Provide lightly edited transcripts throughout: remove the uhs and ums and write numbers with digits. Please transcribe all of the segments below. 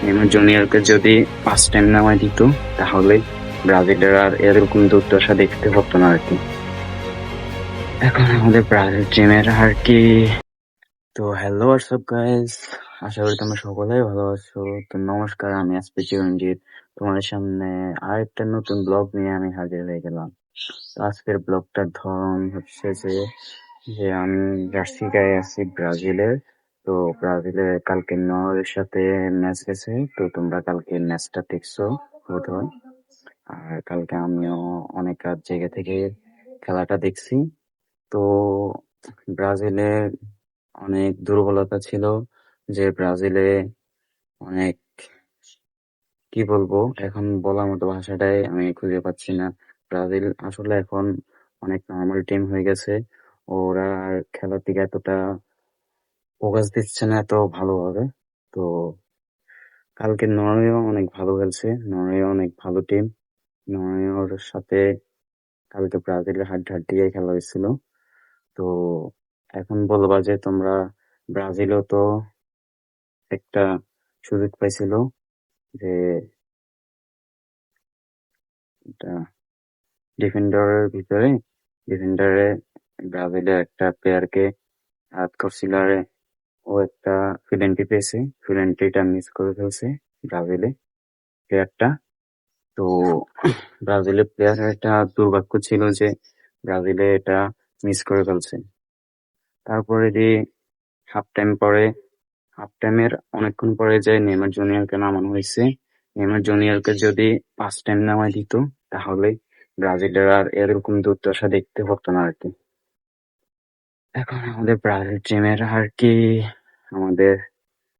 Neymar জুনিয়রকে যদি 5 time নামায় দিত তাহলে ব্রাজিলের আর এরকম দুর্দশা দেখতে হতো না আর কি। এখন আমাদের ব্রাজিল টিমের আর কি। তো হ্যালো হোয়াটসঅ্যাপ গাইস, আশা করি তোমরা সকলেই ভালো আছো। তো নমস্কার, আমি এসপি চিরঞ্জিত তোমাদের সামনে আরেকটা নতুন ব্লগ নিয়ে আমি হাজির হয়ে গেলাম। তো আজকের ব্লগটার ধরন হচ্ছে যে যে আমি জার্সি গায়ে আছি ব্রাজিলের। তো ব্রাজিলের কালকে নরওয়ের সাথে ম্যাচ গেছে, তো তোমরা কালকে ম্যাচটা দেখছো বোধহয়। আর কালকে আমিও অনেক রাত জেগে থেকে খেলাটা দেখছি। তো ব্রাজিলের অনেক দুর্বলতা ছিল, যে ব্রাজিলে অনেক, কি বলবো, এখন বলার মতো ভাষাটাই আমি খুঁজে পাচ্ছি না। ব্রাজিল আসলে এখন অনেক নর্মাল টিম হয়ে গেছে। ওরা আর খেলার দিকে এতটা ফোকাস দিচ্ছে না এত ভালোভাবে। তো কালকে নরওয়েও অনেক ভালো খেলছে, নরওয়ে অনেক ভালো টিম। নরওয়ের সাথে কালকে ব্রাজিলের হাড্ডাহাড্ডি খেলা হয়েছিল। তো এখন বলবা যে তোমরা, ব্রাজিলও তো একটা সুযোগ পাইছিল যে ডিফেন্ডারের ভিতরে, ডিফেন্ডারে ব্রাজিলের একটা প্লেয়ারকে আঘাত করছিল, আর ও একটা পেনাল্টি পেয়েছে, পেনাল্টিটা মিস করে ফেলছে ব্রাজিলে প্লেয়ারটা। তো ব্রাজিলের প্লেয়ারের একটা দুর্ভাগ্য ছিল যে ব্রাজিলে এটা মিস করে ফেলছে। তারপরে যে হাফ টাইম পরে, হাফ টাইমের অনেকক্ষণ পরে যে নেইমার জুনিয়রকে নামানো হয়েছে। নেইমার জুনিয়রকে যদি 5 টাইম নামায় দিত তাহলে ব্রাজিলের আর এরকম দুর্দশা দেখতে হতো না আর কি। এখন আমাদের ব্রাজিল টিমের আর কি, আমাদের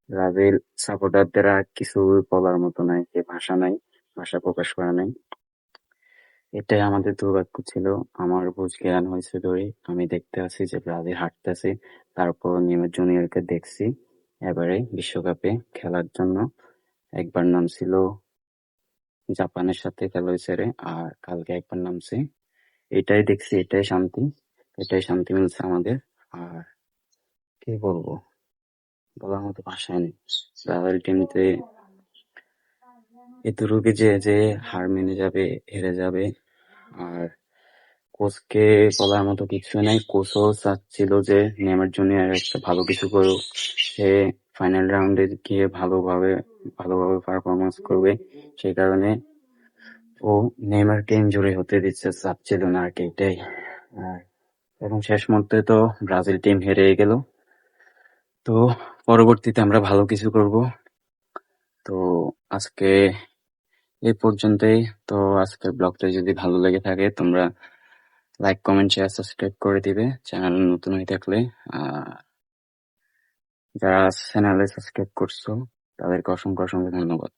ব্রাজিল সাপোর্টারদের আর কিছু বলার মতো নাই, যে ভাষা নাই, ভাষা প্রকাশ করা নাই। এটাই আমাদের দুর্ভাগ্য ছিল। আমার বুঝ জ্ঞান হয়েছে ধরে আমি দেখতে আছি যে ব্রাজিল হাঁটতেছে। তারপর নেইমার জুনিয়রকে দেখছি এবারে বিশ্বকাপে খেলার জন্য। একবার নামছিল জাপানের সাথে খেলা হয়েছে রে, আর কালকে একবার নামছে। এটাই দেখছি, এটাই শান্তি, এটাই শান্তি মিলছে আমাদের। আর কি বলবো, বলার মতো ভাষায় নেই। ব্রাজিল টিমতে এতটুকু যে যে হার মেনে যাবে, হেরে যাবে। আর কোচকে বলার মতো কিছু নেই, কোচও চাচ্ছিল যে নেইমার জুনিয়র একটা ভালো কিছু করুক, সে ফাইনাল রাউন্ডে গিয়ে ভালোভাবে ভালোভাবে পারফরমেন্স করবে। সেই কারণে ও নেইমারকে ইনজুরি হতে দিচ্ছে চাচ্ছিল না আর কি, এটাই। আর এবং শেষ মুহূর্তে তো ব্রাজিল টিম হেরে গেল। তো পরবর্তীতে আমরা ভালো কিছু করব। তো আজকে এই পর্যন্তই। তো আজকের ব্লগটা যদি ভালো লেগে থাকে তোমরা লাইক, কমেন্ট, শেয়ার, সাবস্ক্রাইব করে দিবে চ্যানেল নতুন হয়ে থাকলে। আর যারা চ্যানেলে সাবস্ক্রাইব করছো তাদেরকে অসংখ্য অসংখ্য ধন্যবাদ।